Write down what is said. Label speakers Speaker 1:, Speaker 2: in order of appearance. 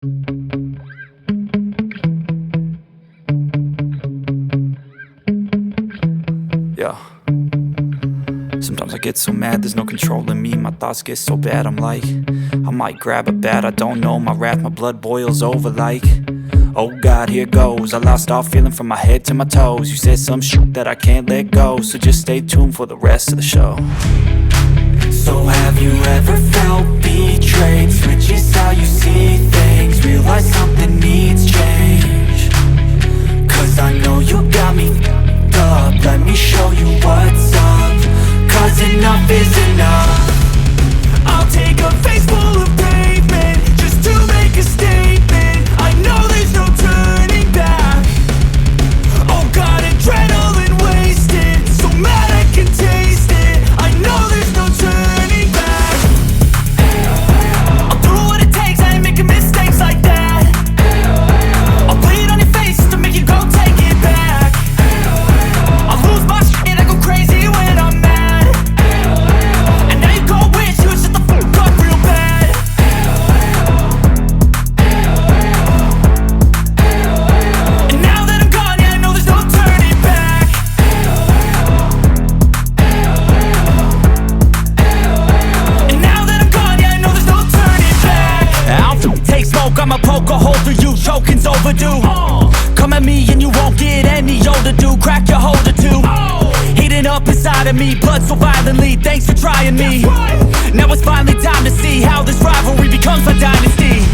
Speaker 1: Yeah. Sometimes I get so mad, there's no controlling me. My thoughts get so bad, I'm like, I might grab a bat, I don't know. My wrath, my blood boils over like, oh God, here goes. I lost all feeling from my head to my toes. You said some shit that I can't let go, so just stay tuned for the rest of the show. So have you ever felt betrayed? Switches how you see things, realize something needs change. Cause I know you got me up, let me show you what's up. Cause enough is enough. I'll take a face full of pavement just to make a statement. I know there's no turning back. Oh God, adrenaline wasted, so mad I can taste it. I know there's no turning back. I'll do what it takes, I ain't making mistakes like that. I'll bleed on your face to make you go take it back. I'll lose my shit, I go crazy when I'm mad. And now you go wish you would shut the fuck up real bad. And now that I'm gone, yeah, I know there's no turning back. And now that I'm gone, yeah, I know there's no turning back. I'll take smoke, I'ma poke a hole through you, choking's overdue. Come at me and you won't get any older, dude. Crack your holder too. Heating up inside of me, blood so violently, thanks for trying me. Now it's finally time to see how this rivalry becomes a dynasty.